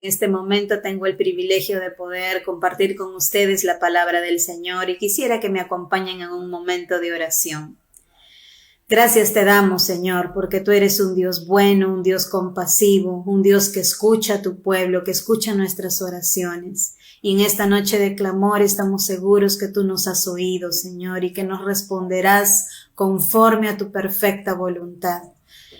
En este momento tengo el privilegio de poder compartir con ustedes la palabra del Señor y quisiera que me acompañen en un momento de oración. Gracias te damos, Señor, porque tú eres un Dios bueno, un Dios compasivo, un Dios que escucha a tu pueblo, que escucha nuestras oraciones. Y en esta noche de clamor estamos seguros que tú nos has oído, Señor, y que nos responderás conforme a tu perfecta voluntad.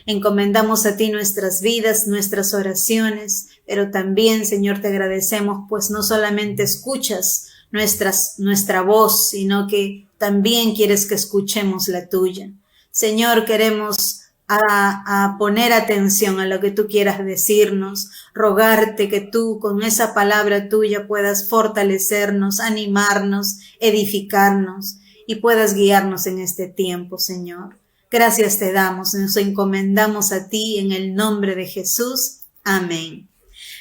Encomendamos a ti nuestras vidas, nuestras oraciones, pero también, Señor, te agradecemos, pues no solamente escuchas nuestra voz, sino que también quieres que escuchemos la tuya. Señor, queremos a poner atención a lo que tú quieras decirnos, rogarte que tú con esa palabra tuya puedas fortalecernos, animarnos, edificarnos y puedas guiarnos en este tiempo, Señor. Gracias te damos, nos encomendamos a ti en el nombre de Jesús. Amén.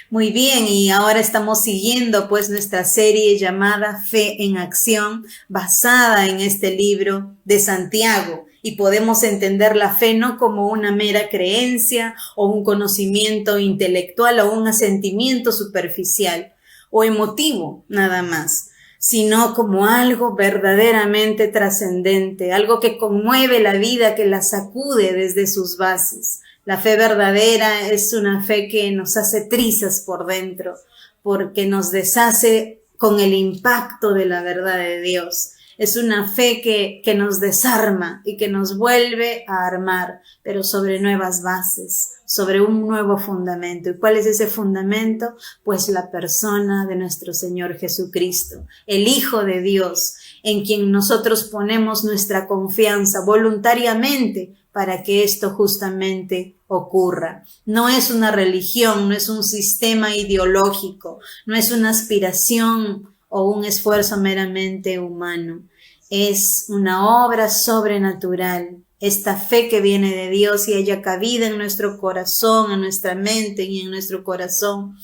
Muy bien, y ahora estamos siguiendo pues nuestra serie llamada Fe en Acción, basada en este libro de Santiago. Y podemos entender la fe no como una mera creencia o un conocimiento intelectual o un asentimiento superficial o emotivo nada más, sino como algo verdaderamente trascendente, algo que conmueve la vida, que la sacude desde sus bases. La fe verdadera es una fe que nos hace trizas por dentro, porque nos deshace con el impacto de la verdad de Dios. Es una fe que nos desarma y que nos vuelve a armar, pero sobre nuevas bases, sobre un nuevo fundamento. ¿Y cuál es ese fundamento? Pues la persona de nuestro Señor Jesucristo, el Hijo de Dios, en quien nosotros ponemos nuestra confianza voluntariamente para que esto justamente ocurra. No es una religión, no es un sistema ideológico, no es una aspiración o un esfuerzo meramente humano. Es una obra sobrenatural. Esta fe que viene de Dios y haya cabida en nuestro corazón, en nuestra mente y en nuestro corazón,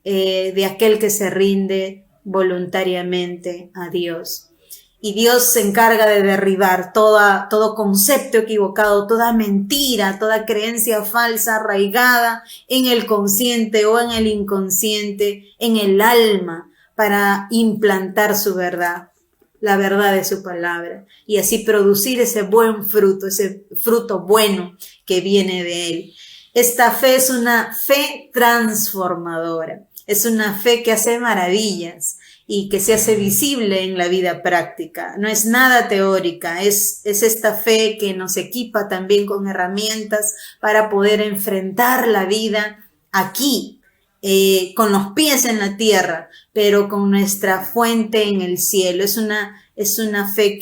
de aquel que se rinde voluntariamente a Dios. Y Dios se encarga de derribar todo concepto equivocado, toda mentira, toda creencia falsa arraigada en el consciente o en el inconsciente, en el alma, para implantar su verdad, la verdad de su palabra, y así producir ese buen fruto, ese fruto bueno que viene de él. Esta fe es una fe transformadora, es una fe que hace maravillas y que se hace visible en la vida práctica. No es nada teórica, es esta fe que nos equipa también con herramientas para poder enfrentar la vida aquí, con los pies en la tierra, pero con nuestra fuente en el cielo. Es una fe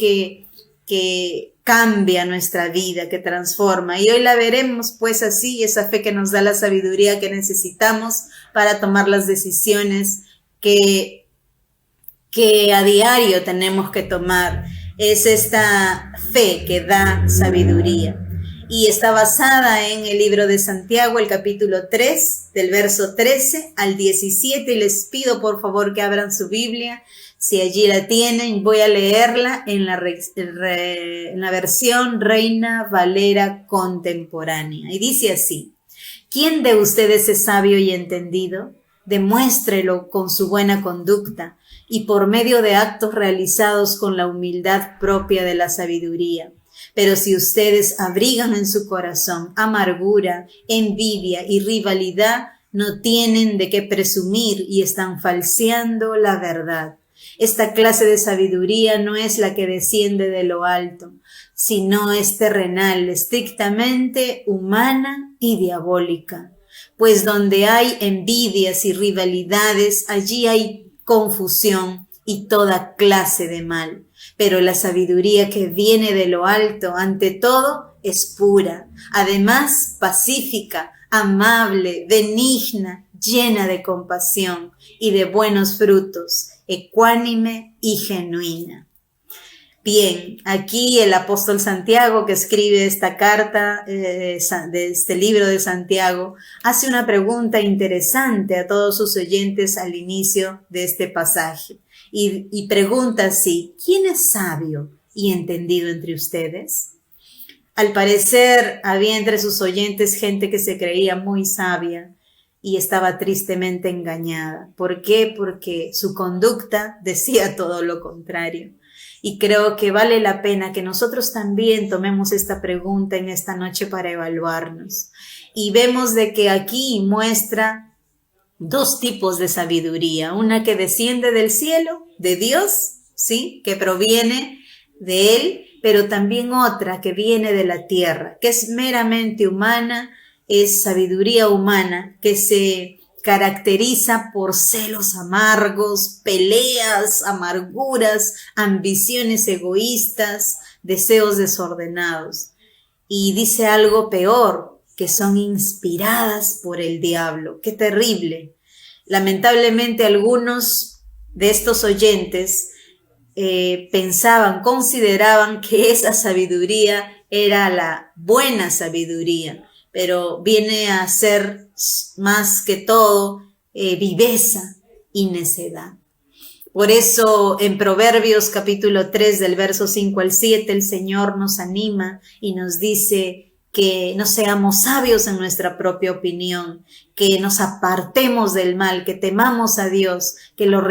que cambia nuestra vida, que transforma. Y hoy la veremos pues así, esa fe que nos da la sabiduría que necesitamos para tomar las decisiones que a diario tenemos que tomar. Es esta fe que da sabiduría. Y está basada en el libro de Santiago, el capítulo 3, del verso 13 al 17. Y les pido por favor que abran su Biblia. Si allí la tienen, voy a leerla en la versión Reina Valera contemporánea. Y dice así: ¿Quién de ustedes es sabio y entendido? Demuéstrelo con su buena conducta y por medio de actos realizados con la humildad propia de la sabiduría. Pero si ustedes abrigan en su corazón amargura, envidia y rivalidad, no tienen de qué presumir y están falseando la verdad. Esta clase de sabiduría no es la que desciende de lo alto, sino es terrenal, estrictamente humana y diabólica. Pues donde hay envidias y rivalidades, allí hay confusión y toda clase de mal. Pero la sabiduría que viene de lo alto, ante todo, es pura, además pacífica, amable, benigna, llena de compasión y de buenos frutos, ecuánime y genuina. Bien, aquí el apóstol Santiago, que escribe esta carta de este libro de Santiago, hace una pregunta interesante a todos sus oyentes al inicio de este pasaje. Y pregunta así: ¿quién es sabio y entendido entre ustedes? Al parecer había entre sus oyentes gente que se creía muy sabia y estaba tristemente engañada. ¿Por qué? Porque su conducta decía todo lo contrario. Y creo que vale la pena que nosotros también tomemos esta pregunta en esta noche para evaluarnos. Y vemos de que aquí muestra dos tipos de sabiduría, una que desciende del cielo, de Dios, ¿sí? Que proviene de Él, pero también otra que viene de la tierra, que es meramente humana, es sabiduría humana, que se caracteriza por celos amargos, peleas, amarguras, ambiciones egoístas, deseos desordenados. Y dice algo peor, que son inspiradas por el diablo. ¡Qué terrible! Lamentablemente algunos de estos oyentes consideraban que esa sabiduría era la buena sabiduría, pero viene a ser más que todo viveza y necedad. Por eso en Proverbios capítulo 3 del verso 5 al 7 el Señor nos anima y nos dice que no seamos sabios en nuestra propia opinión, que nos apartemos del mal, que temamos a Dios, que lo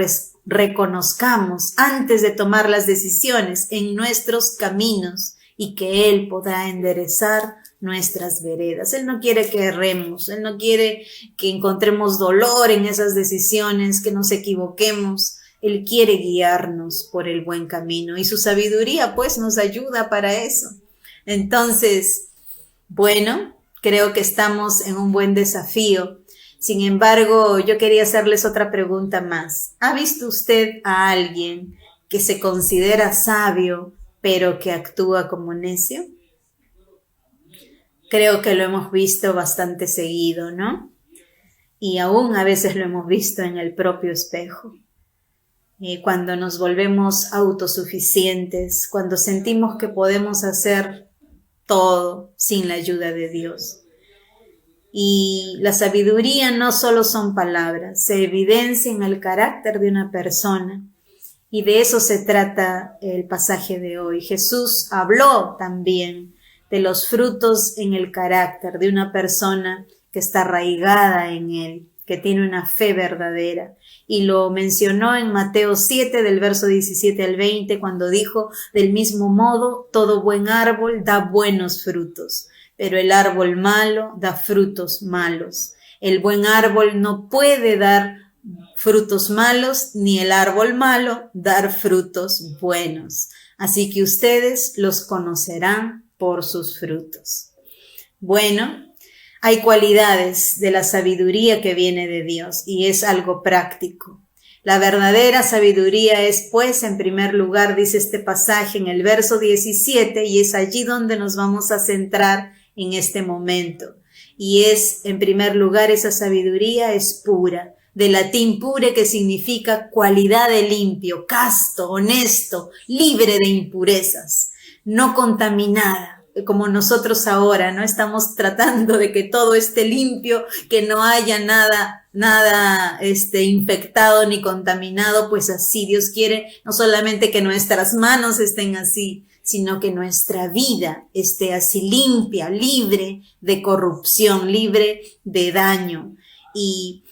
reconozcamos antes de tomar las decisiones en nuestros caminos y que Él podrá enderezar nuestras veredas. Él no quiere que erremos, Él no quiere que encontremos dolor en esas decisiones, que nos equivoquemos. Él quiere guiarnos por el buen camino y su sabiduría pues nos ayuda para eso. Entonces, bueno, creo que estamos en un buen desafío. Sin embargo, yo quería hacerles otra pregunta más. ¿Ha visto usted a alguien que se considera sabio, pero que actúa como necio? Creo que lo hemos visto bastante seguido, ¿no? Y aún a veces lo hemos visto en el propio espejo. Cuando nos volvemos autosuficientes, cuando sentimos que podemos hacer todo sin la ayuda de Dios. Y la sabiduría no solo son palabras, se evidencia en el carácter de una persona. Y de eso se trata el pasaje de hoy. Jesús habló también de los frutos en el carácter de una persona que está arraigada en Él, que tiene una fe verdadera. Y lo mencionó en Mateo 7 del verso 17 al 20 cuando dijo: del mismo modo, todo buen árbol da buenos frutos, pero el árbol malo da frutos malos. El buen árbol no puede dar frutos malos, ni el árbol malo dar frutos buenos. Así que ustedes los conocerán por sus frutos. Bueno, hay cualidades de la sabiduría que viene de Dios y es algo práctico. La verdadera sabiduría es, pues, en primer lugar, dice este pasaje en el verso 17, y es allí donde nos vamos a centrar en este momento. Y es, en primer lugar, esa sabiduría es pura. De latín pure, que significa cualidad de limpio, casto, honesto, libre de impurezas, no contaminada. Como nosotros ahora, ¿no? Estamos tratando de que todo esté limpio, que no haya nada infectado ni contaminado, pues así Dios quiere no solamente que nuestras manos estén así, sino que nuestra vida esté así limpia, libre de corrupción, libre de daño. Y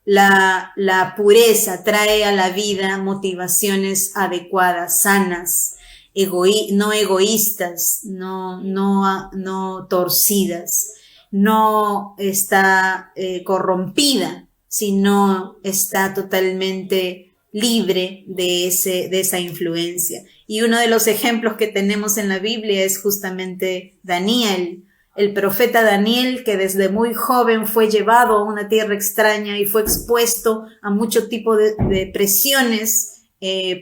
la pureza trae a la vida motivaciones adecuadas, sanas, no egoístas, no torcidas, no está corrompida, sino está totalmente libre de esa influencia. Y uno de los ejemplos que tenemos en la Biblia es justamente Daniel, el profeta Daniel, que desde muy joven fue llevado a una tierra extraña y fue expuesto a mucho tipo de presiones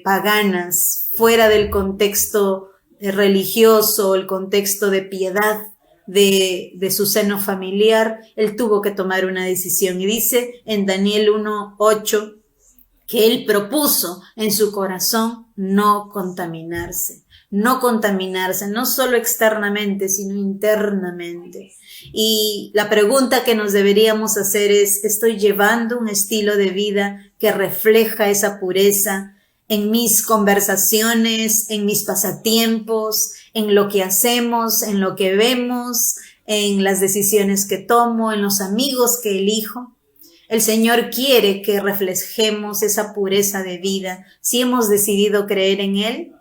paganas, fuera del contexto religioso, el contexto de piedad de su seno familiar. Él tuvo que tomar una decisión y dice en Daniel 1:8 que él propuso en su corazón no contaminarse, no solo externamente, sino internamente. Y la pregunta que nos deberíamos hacer es: ¿estoy llevando un estilo de vida que refleja esa pureza en mis conversaciones, en mis pasatiempos, en lo que hacemos, en lo que vemos, en las decisiones que tomo, en los amigos que elijo. El Señor quiere que reflejemos esa pureza de vida si hemos decidido creer en Él.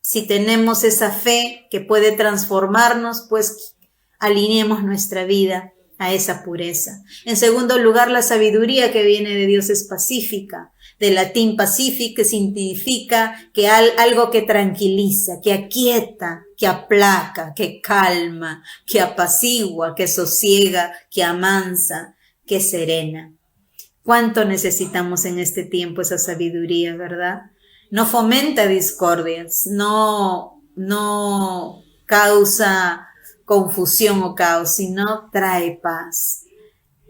Si tenemos esa fe que puede transformarnos, pues alineemos nuestra vida a esa pureza. En segundo lugar, la sabiduría que viene de Dios es pacífica, del latín pacific, que significa que algo que tranquiliza, que aquieta, que aplaca, que calma, que apacigua, que sosiega, que amansa, que serena. ¿Cuánto necesitamos en este tiempo esa sabiduría, verdad? No fomenta discordias, no causa confusión o caos, sino trae paz.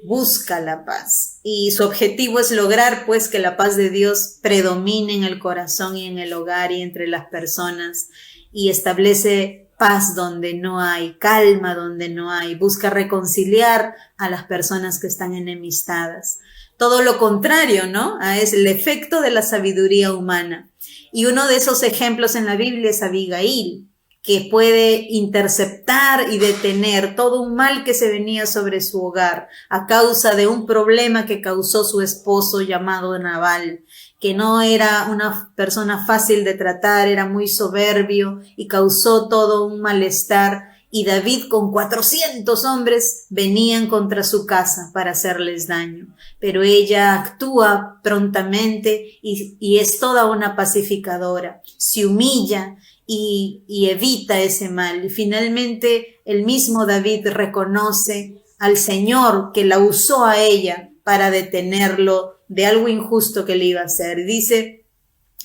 Busca la paz. Y su objetivo es lograr, pues, que la paz de Dios predomine en el corazón y en el hogar y entre las personas, y establece paz donde no hay, calma donde no hay, busca reconciliar a las personas que están enemistadas. Todo lo contrario, ¿no? Es el efecto de la sabiduría humana. Y uno de esos ejemplos en la Biblia es Abigail, que puede interceptar y detener todo un mal que se venía sobre su hogar a causa de un problema que causó su esposo llamado Nabal, que no era una persona fácil de tratar, era muy soberbio y causó todo un malestar. Y David con 400 hombres venían contra su casa para hacerles daño. Pero ella actúa prontamente y es toda una pacificadora. Se humilla y evita ese mal. Y finalmente el mismo David reconoce al Señor que la usó a ella para detenerlo de algo injusto que le iba a hacer. Dice: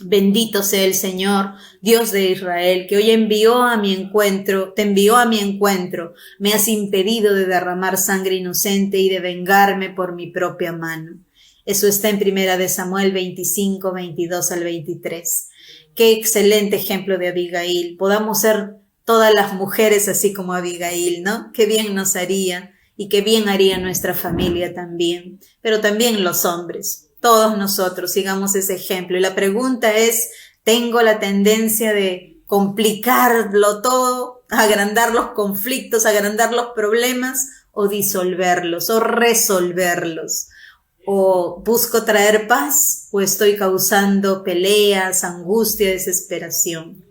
bendito sea el Señor, Dios de Israel, que hoy te envió a mi encuentro, me has impedido de derramar sangre inocente y de vengarme por mi propia mano. Eso está en 1 Samuel 25, 22 al 23. Qué excelente ejemplo de Abigail. Podamos ser todas las mujeres así como Abigail, ¿no? Qué bien nos haría y qué bien haría nuestra familia también, pero también los hombres. Todos nosotros sigamos ese ejemplo. Y la pregunta es, ¿tengo la tendencia de complicarlo todo, agrandar los conflictos, agrandar los problemas, o disolverlos, o resolverlos? ¿O busco traer paz, o estoy causando peleas, angustia, desesperación?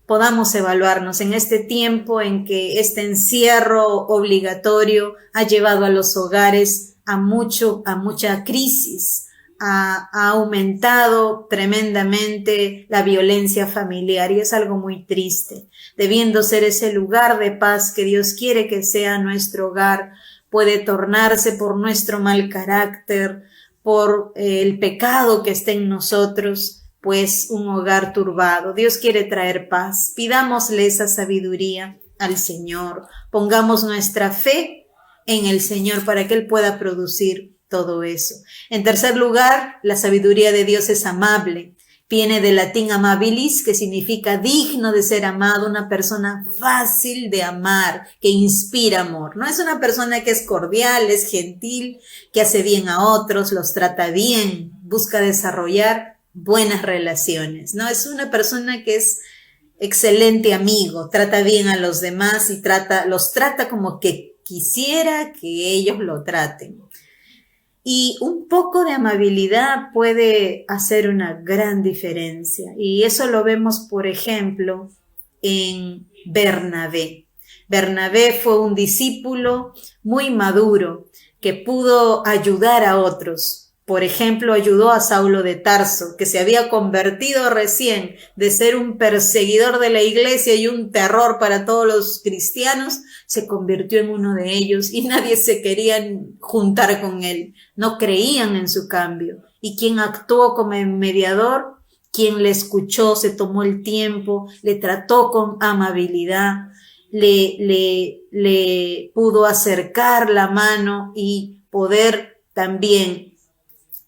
Podamos evaluarnos en este tiempo en que este encierro obligatorio ha llevado a los hogares a mucha crisis, ha aumentado tremendamente la violencia familiar, y es algo muy triste. Debiendo ser ese lugar de paz que Dios quiere que sea nuestro hogar, puede tornarse por nuestro mal carácter, por el pecado que está en nosotros, pues un hogar turbado. Dios quiere traer paz. Pidámosle esa sabiduría al Señor. Pongamos nuestra fe en el Señor para que Él pueda producir todo eso. En tercer lugar, la sabiduría de Dios es amable. Viene del latín amabilis, que significa digno de ser amado, una persona fácil de amar, que inspira amor. No es una persona que es cordial, es gentil, que hace bien a otros, los trata bien, busca desarrollar buenas relaciones. No es una persona que es excelente amigo, trata bien a los demás y los trata como que quisiera que ellos lo traten. Y un poco de amabilidad puede hacer una gran diferencia. Y eso lo vemos, por ejemplo, en Bernabé. Bernabé fue un discípulo muy maduro que pudo ayudar a otros. Por ejemplo, ayudó a Saulo de Tarso, que se había convertido recién de ser un perseguidor de la iglesia y un terror para todos los cristianos, se convirtió en uno de ellos y nadie se quería juntar con él. No creían en su cambio. Y quien actuó como mediador, quien le escuchó, se tomó el tiempo, le trató con amabilidad, le pudo acercar la mano y poder también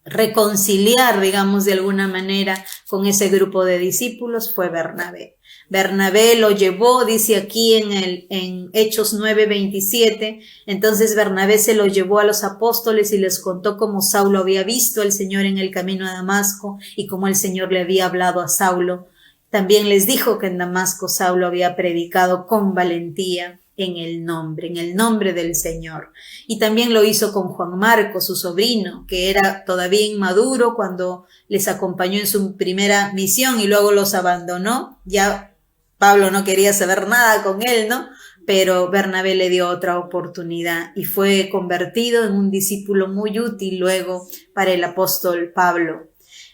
reconciliar, digamos, de alguna manera con ese grupo de discípulos, fue Bernabé. Bernabé lo llevó, dice aquí en Hechos 9:27, entonces Bernabé se lo llevó a los apóstoles y les contó cómo Saulo había visto al Señor en el camino a Damasco y cómo el Señor le había hablado a Saulo. También les dijo que en Damasco Saulo había predicado con valentía en el nombre del Señor. Y también lo hizo con Juan Marcos, su sobrino, que era todavía inmaduro cuando les acompañó en su primera misión y luego los abandonó. Ya Pablo no quería saber nada con él, ¿no? Pero Bernabé le dio otra oportunidad y fue convertido en un discípulo muy útil luego para el apóstol Pablo.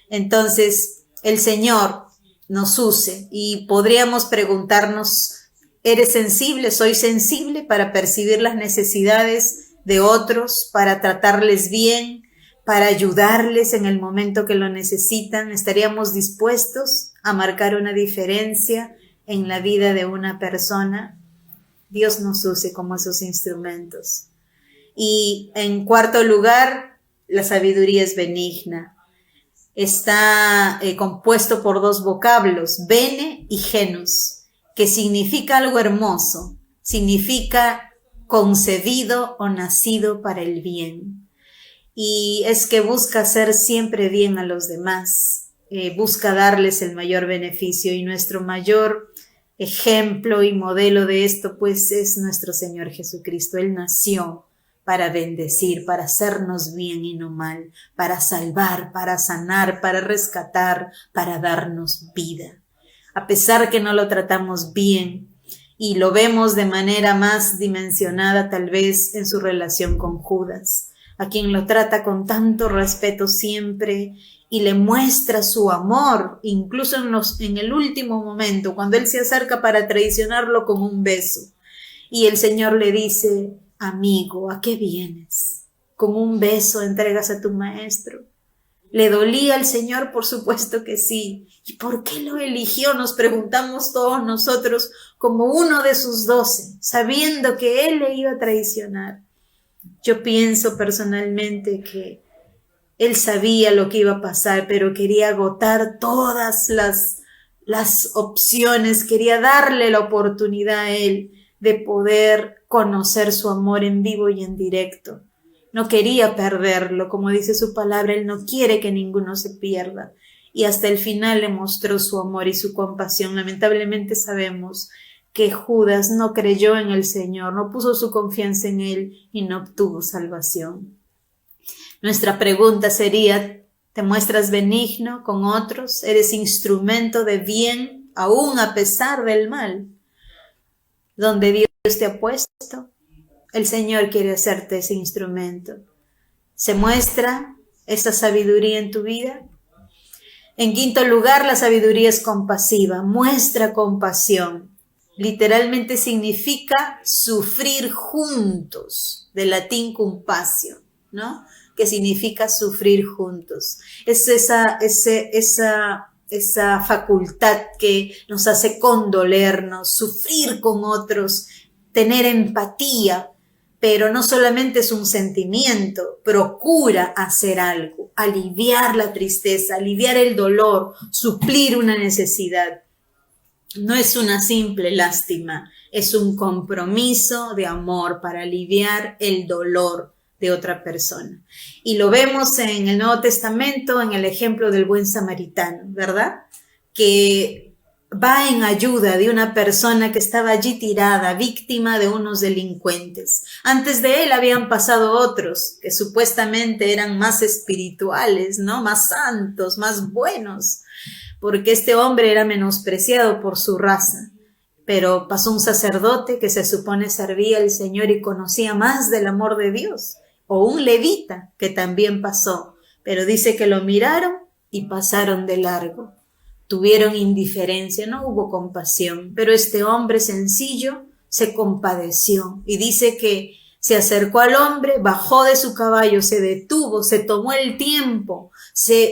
Entonces, el Señor nos use y podríamos preguntarnos, ¿eres sensible? ¿Soy sensible para percibir las necesidades de otros, para tratarles bien, para ayudarles en el momento que lo necesitan? ¿Estaríamos dispuestos a marcar una diferencia en la vida de una persona? Dios nos use como esos instrumentos. Y en cuarto lugar, la sabiduría es benigna. Está compuesto por dos vocablos, bene y genus, que significa algo hermoso, significa concebido o nacido para el bien. Y es que busca hacer siempre bien a los demás, busca darles el mayor beneficio, y nuestro mayor ejemplo y modelo de esto pues es nuestro Señor Jesucristo. Él nació para bendecir, para hacernos bien y no mal, para salvar, para sanar, para rescatar, para darnos vida. A pesar que no lo tratamos bien y lo vemos de manera más dimensionada tal vez en su relación con Judas, a quien lo trata con tanto respeto siempre y le muestra su amor, incluso en el último momento, cuando él se acerca para traicionarlo con un beso. Y el Señor le dice, amigo, ¿a qué vienes? ¿Con un beso entregas a tu maestro? ¿Le dolía al Señor? Por supuesto que sí. ¿Y por qué lo eligió? Nos preguntamos todos nosotros, como uno de sus 12, sabiendo que él le iba a traicionar. Yo pienso personalmente que él sabía lo que iba a pasar, pero quería agotar todas las opciones, quería darle la oportunidad a él de poder conocer su amor en vivo y en directo. No quería perderlo, como dice su palabra, él no quiere que ninguno se pierda. Y hasta el final le mostró su amor y su compasión. Lamentablemente sabemos que Judas no creyó en el Señor, no puso su confianza en él y no obtuvo salvación. Nuestra pregunta sería, ¿te muestras benigno con otros? ¿Eres instrumento de bien aún a pesar del mal? Donde Dios te ha puesto, el Señor quiere hacerte ese instrumento. ¿Se muestra esa sabiduría en tu vida? En quinto lugar, la sabiduría es compasiva, muestra compasión. Literalmente significa sufrir juntos, del latín compasio, ¿no? Que significa sufrir juntos. Es esa facultad que nos hace condolernos, sufrir con otros, tener empatía, pero no solamente es un sentimiento, procura hacer algo, aliviar la tristeza, aliviar el dolor, suplir una necesidad. No es una simple lástima, es un compromiso de amor para aliviar el dolor de otra persona. Y lo vemos en el Nuevo Testamento, en el ejemplo del buen samaritano, ¿verdad? Que va en ayuda de una persona que estaba allí tirada, víctima de unos delincuentes. Antes de él habían pasado otros que supuestamente eran más espirituales, ¿no? Más santos, más buenos, porque este hombre era menospreciado por su raza. Pero pasó un sacerdote que se supone servía al Señor y conocía más del amor de Dios, o un levita que también pasó, pero dice que lo miraron y pasaron de largo. Tuvieron indiferencia, no hubo compasión, pero este hombre sencillo se compadeció y dice que se acercó al hombre, bajó de su caballo, se detuvo, se tomó el tiempo,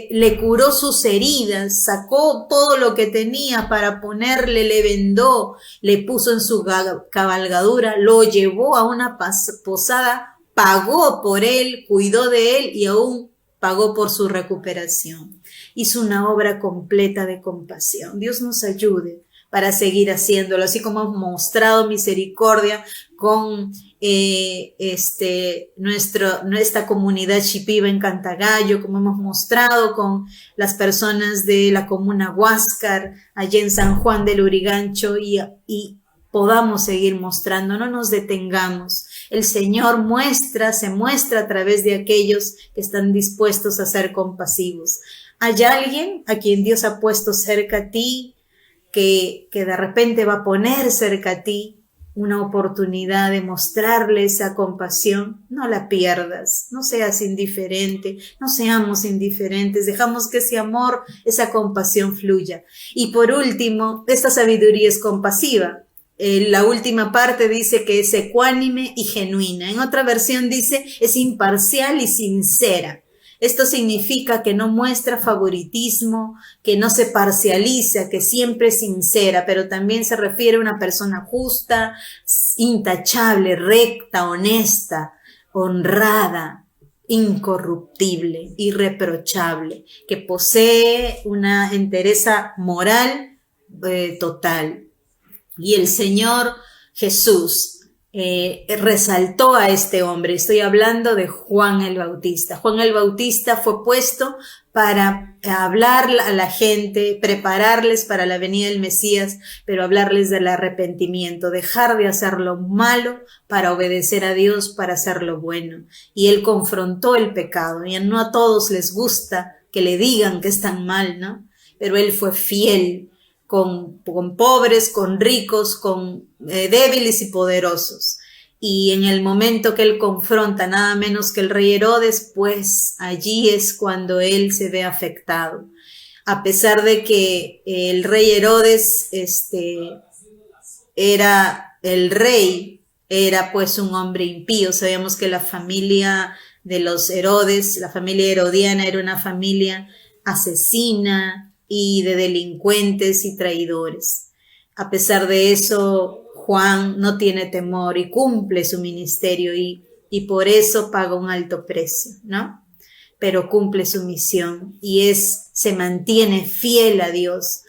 le curó sus heridas, sacó todo lo que tenía para ponerle, le vendó, le puso en su cabalgadura, lo llevó a una posada, pagó por él, cuidó de él y aún pagó por su recuperación. Hizo una obra completa de compasión. Dios nos ayude para seguir haciéndolo, así como hemos mostrado misericordia con nuestra comunidad Shipiba en Cantagallo, como hemos mostrado con las personas de la comuna Huáscar, allá en San Juan del Urigancho, y podamos seguir mostrando, no nos detengamos. El Señor se muestra a través de aquellos que están dispuestos a ser compasivos. ¿Hay alguien a quien Dios ha puesto cerca a ti, que de repente va a poner cerca a ti una oportunidad de mostrarle esa compasión? No la pierdas, no seas indiferente, no seamos indiferentes, dejamos que ese amor, esa compasión fluya. Y por último, esta sabiduría es compasiva. La última parte dice que es ecuánime y genuina. En otra versión dice es imparcial y sincera. Esto significa que no muestra favoritismo, que no se parcializa, que siempre es sincera, pero también se refiere a una persona justa, intachable, recta, honesta, honrada, incorruptible, irreprochable, que posee una entereza moral total. Y el Señor Jesús resaltó a este hombre. Estoy hablando de Juan el Bautista. Juan el Bautista fue puesto para hablar a la gente, prepararles para la venida del Mesías, pero hablarles del arrepentimiento, dejar de hacer lo malo para obedecer a Dios, para hacer lo bueno. Y él confrontó el pecado. Y no a todos les gusta que le digan que están mal, ¿no? Pero él fue fiel con pobres, con ricos, con débiles y poderosos. Y en el momento que él confronta nada menos que el rey Herodes, pues allí es cuando él se ve afectado. A pesar de que el rey Herodes era el rey, era pues un hombre impío. Sabemos que la familia de los Herodes, la familia herodiana, era una familia asesina y de delincuentes y traidores. A pesar de eso, Juan no tiene temor y cumple su ministerio y por eso paga un alto precio, ¿no? Pero cumple su misión y se mantiene fiel a Dios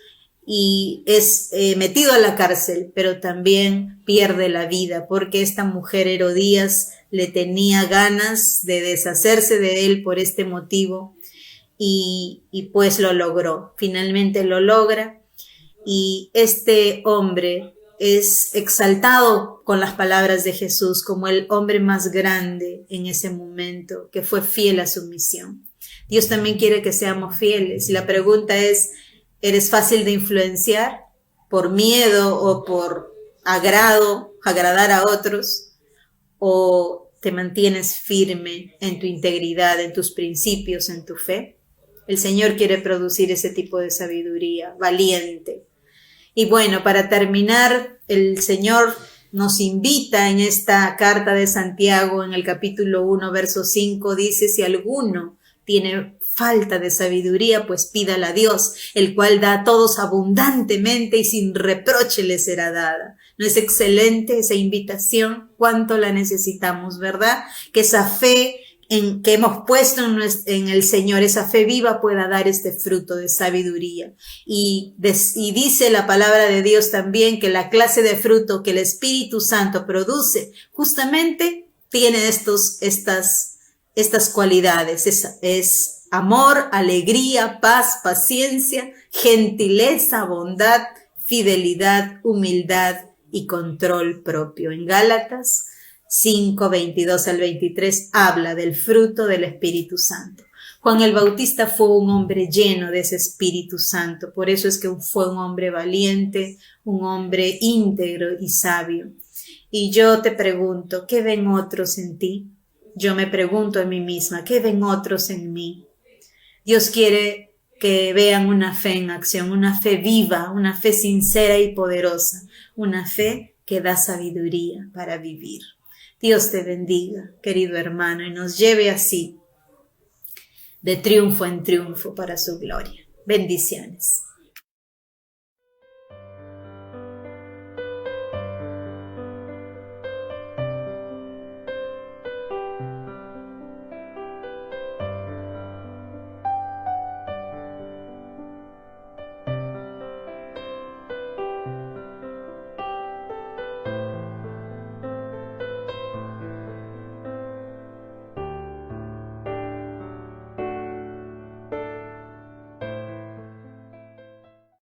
y es metido a la cárcel, pero también pierde la vida porque esta mujer Herodías le tenía ganas de deshacerse de él por este motivo. Y pues lo logró, finalmente lo logra y este hombre es exaltado con las palabras de Jesús como el hombre más grande en ese momento, que fue fiel a su misión. Dios también quiere que seamos fieles y la pregunta es, ¿eres fácil de influenciar por miedo o por agradar a otros? ¿O te mantienes firme en tu integridad, en tus principios, en tu fe? El Señor quiere producir ese tipo de sabiduría, valiente. Y bueno, para terminar, el Señor nos invita en esta carta de Santiago, en el capítulo 1, verso 5, dice, si alguno tiene falta de sabiduría, pues pídala a Dios, el cual da a todos abundantemente y sin reproche le será dada. ¿No es excelente esa invitación? ¿Cuánto la necesitamos, verdad? Que esa fe que hemos puesto en el Señor, esa fe viva pueda dar este fruto de sabiduría. Y dice la palabra de Dios también que la clase de fruto que el Espíritu Santo produce justamente tiene estas cualidades. Es amor, alegría, paz, paciencia, gentileza, bondad, fidelidad, humildad y control propio. En Gálatas 5, 22 al 23 habla del fruto del Espíritu Santo. Juan el Bautista fue un hombre lleno de ese Espíritu Santo, por eso es que fue un hombre valiente, un hombre íntegro y sabio. Y yo te pregunto, ¿qué ven otros en ti? Yo me pregunto a mí misma, ¿qué ven otros en mí? Dios quiere que vean una fe en acción, una fe viva, una fe sincera y poderosa, una fe que da sabiduría para vivir. Dios te bendiga, querido hermano, y nos lleve así de triunfo en triunfo para su gloria. Bendiciones.